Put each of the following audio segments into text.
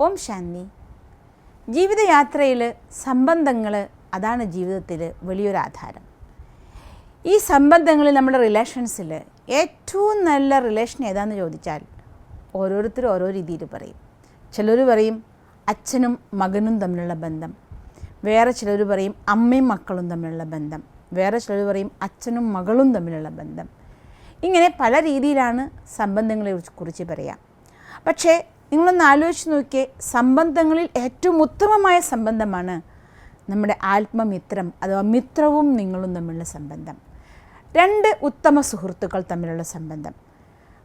ഓം ശാന്തി. ജീവിതയാത്രയിൽ സംബന്ധങ്ങൾ അതാണ് ജീവിതത്തിൽ വലിയൊരു ആധാരം. ഈ സംബന്ധങ്ങളിൽ നമ്മുടെ റിലേഷൻസിൽ ഏറ്റവും നല്ല റിലേഷൻ ഏതാണെന്ന് ചോദിച്ചാൽ ഓരോരുത്തരും ഓരോ രീതിയിൽ പറയും. ചിലർ പറയും അച്ഛനും മകനും തമ്മിലുള്ള ബന്ധം, വേറെ ചിലർ പറയും അമ്മയും മക്കളും തമ്മിലുള്ള ബന്ധം, വേറെ ചിലർ പറയും അച്ഛനും മകളും തമ്മിലുള്ള ബന്ധം. ഇങ്ങനെ പല രീതിയിലാണ് സംബന്ധങ്ങളെ കുറിച്ച് പറയാം. പക്ഷേ നിങ്ങളൊന്ന് ആലോചിച്ച് നോക്കിയേ, സംബന്ധങ്ങളിൽ ഏറ്റവും ഉത്തമമായ സംബന്ധമാണ് നമ്മുടെ ആത്മമിത്രം അഥവാ മിത്രവും നിങ്ങളും തമ്മിലുള്ള സംബന്ധം. രണ്ട് ഉത്തമ സുഹൃത്തുക്കൾ തമ്മിലുള്ള സംബന്ധം.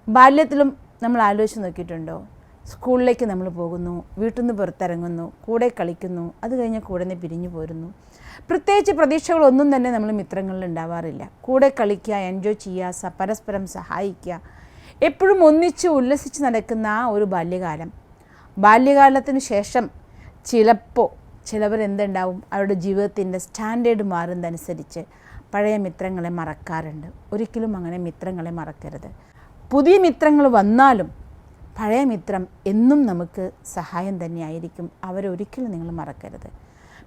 ബാല്യത്തിലും നമ്മൾ ആലോചിച്ച് നോക്കിയിട്ടുണ്ടോ? സ്കൂളിലേക്ക് നമ്മൾ പോകുന്നു, വീട്ടിൽ നിന്ന് പുറത്തിറങ്ങുന്നു, കൂടെ കളിക്കുന്നു, അത് കഴിഞ്ഞ് കൂടെ നിന്ന് പിരിഞ്ഞു പോരുന്നു. പ്രത്യേകിച്ച് പ്രതീക്ഷകളൊന്നും തന്നെ നമ്മൾ മിത്രങ്ങളിൽ ഉണ്ടാവാറില്ല. കൂടെ കളിക്കുക, എൻജോയ് ചെയ്യുക, പരസ്പരം സഹായിക്കുക, എപ്പോഴും ഒന്നിച്ച് ഉല്ലസിച്ച് നടക്കുന്ന ആ ഒരു ബാല്യകാലം. ബാല്യകാലത്തിന് ശേഷം ചിലപ്പോൾ ചിലവരെന്തുണ്ടാവും, അവരുടെ ജീവിതത്തിൻ്റെ സ്റ്റാൻഡേർഡ് മാറുന്നതനുസരിച്ച് പഴയ മിത്രങ്ങളെ മറക്കാറുണ്ട്. ഒരിക്കലും അങ്ങനെ മിത്രങ്ങളെ മറക്കരുത്. പുതിയ മിത്രങ്ങൾ വന്നാലും പഴയ മിത്രം എന്നും നമുക്ക് സഹായം തന്നെയായിരിക്കും. അവരൊരിക്കലും നിങ്ങൾ മറക്കരുത്.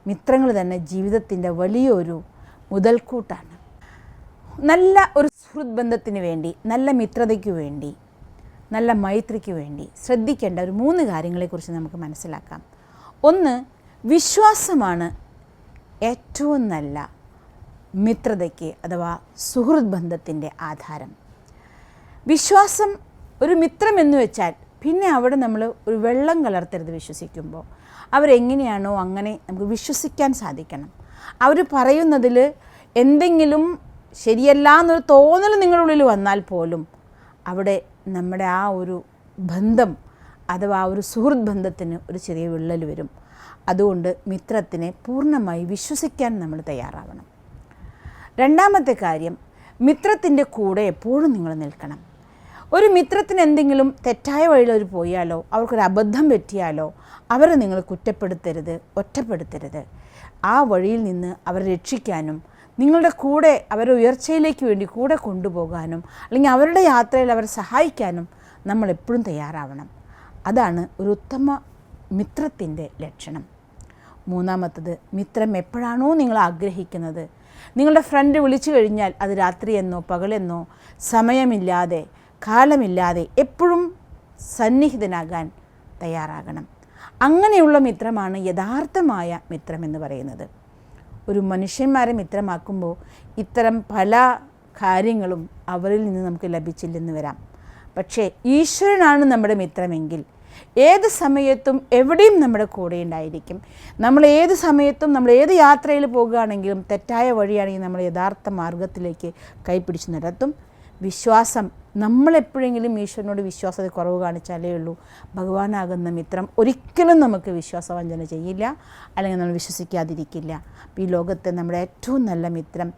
മിത്രങ്ങൾ തന്നെ ജീവിതത്തിൻ്റെ വലിയൊരു മുതൽക്കൂട്ടാണ്. നല്ല ഒരു സുഹൃത്ത് ബന്ധത്തിന് വേണ്ടി, നല്ല മിത്രതയ്ക്ക് വേണ്ടി, നല്ല മൈത്രിക്ക് വേണ്ടി ശ്രദ്ധിക്കേണ്ട ഒരു 3 കാര്യങ്ങളെക്കുറിച്ച് നമുക്ക് മനസ്സിലാക്കാം. ഒന്ന്, വിശ്വാസമാണ് ഏറ്റവും നല്ല മിത്രതയ്ക്ക് അഥവാ സുഹൃത്ത് ബന്ധത്തിൻ്റെ ആധാരം. വിശ്വാസം, ഒരു മിത്രം എന്ന് വെച്ചാൽ പിന്നെ അവിടെ നമ്മൾ ഒരു വെള്ളം കലർത്തരുത്. വിശ്വസിക്കുമ്പോൾ അവരെങ്ങനെയാണോ അങ്ങനെ നമുക്ക് വിശ്വസിക്കാൻ സാധിക്കണം. അവർ പറയുന്നതിൽ എന്തെങ്കിലും ശരിയല്ല എന്നൊരു തോന്നൽ നിങ്ങളുടെ ഉള്ളിൽ വന്നാൽ പോലും അവിടെ നമ്മുടെ ആ ഒരു ബന്ധം അഥവാ ഒരു സുഹൃത്ത് ബന്ധത്തിന് ഒരു ചെറിയ വിള്ളൽ വരും. അതുകൊണ്ട് മിത്രത്തിനെ പൂർണ്ണമായി വിശ്വസിക്കാൻ നമ്മൾ തയ്യാറാവണം. രണ്ടാമത്തെ കാര്യം, മിത്രത്തിൻ്റെ കൂടെ എപ്പോഴും നിങ്ങൾ നിൽക്കണം. ഒരു മിത്രത്തിന് എന്തെങ്കിലും തെറ്റായ വഴിയിൽ അവർ പോയാലോ, അവർക്കൊരു അബദ്ധം പറ്റിയാലോ അവരെ നിങ്ങൾ കുറ്റപ്പെടുത്തരുത്, ഒറ്റപ്പെടുത്തരുത്. ആ വഴിയിൽ നിന്ന് അവരെ രക്ഷിക്കാനും നിങ്ങളുടെ കൂടെ അവരുടെ ഉയർച്ചയിലേക്ക് വേണ്ടി കൂടെ കൊണ്ടുപോകാനും അല്ലെങ്കിൽ അവരുടെ യാത്രയിൽ അവരെ സഹായിക്കാനും നമ്മളെപ്പോഴും തയ്യാറാവണം. അതാണ് ഒരു ഉത്തമ മിത്രത്തിൻ്റെ ലക്ഷണം. മൂന്നാമത്തത്, മിത്രം എപ്പോഴാണോ നിങ്ങൾ ആഗ്രഹിക്കുന്നത്, നിങ്ങളുടെ ഫ്രണ്ട് വിളിച്ചു കഴിഞ്ഞാൽ അത് രാത്രിയെന്നോ പകലെന്നോ സമയമില്ലാതെ കാലമില്ലാതെ എപ്പോഴും സന്നിഹിതനാകാൻ തയ്യാറാകണം. അങ്ങനെയുള്ള മിത്രമാണ് യഥാർത്ഥമായ മിത്രമെന്ന് പറയുന്നത്. ഒരു മനുഷ്യന്മാരെ മിത്രമാക്കുമ്പോൾ ഇത്തരം പല കാര്യങ്ങളും അവരിൽ നിന്ന് നമുക്ക് ലഭിച്ചില്ലെന്ന് വരാം. പക്ഷേ ഈശ്വരനാണ് നമ്മുടെ മിത്രമെങ്കിൽ ഏത് സമയത്തും എവിടെയും നമ്മുടെ കൂടെ ഉണ്ടായിരിക്കും. നമ്മൾ ഏത് സമയത്തും നമ്മൾ ഏത് യാത്രയിൽ പോകുകയാണെങ്കിലും തെറ്റായ വഴിയാണെങ്കിൽ നമ്മൾ യഥാർത്ഥ മാർഗത്തിലേക്ക് കൈപിടിച്ച് നടത്തും. വിശ്വാസം, നമ്മളെപ്പോഴെങ്കിലും ഈശ്വരനോട് വിശ്വാസത കുറവ് കാണിച്ചാലേ ഉള്ളൂ. ഭഗവാനാകുന്ന മിത്രം ഒരിക്കലും നമുക്ക് വിശ്വാസവഞ്ചന ചെയ്യില്ല, അല്ലെങ്കിൽ നമ്മൾ വിശ്വസിക്കാതിരിക്കില്ല. ഈ ലോകത്തെ നമ്മുടെ ഏറ്റവും നല്ല മിത്രം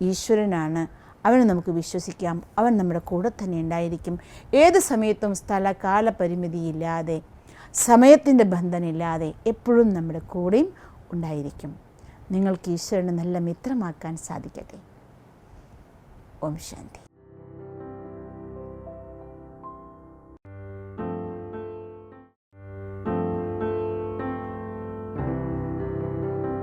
ഈശ്വരനാണ്. അവനെ നമുക്ക് വിശ്വസിക്കാം. അവൻ നമ്മുടെ കൂടെ തന്നെ ഉണ്ടായിരിക്കും. ഏത് സമയത്തും സ്ഥലകാല പരിമിതിയില്ലാതെ, സമയത്തിൻ്റെ ബന്ധനമില്ലാതെ എപ്പോഴും നമ്മുടെ കൂടെയും ഉണ്ടായിരിക്കും. നിങ്ങൾക്ക് ഈശ്വരനെ നല്ല മിത്രമാക്കാൻ സാധിക്കട്ടെ. ഓം ശാന്തി.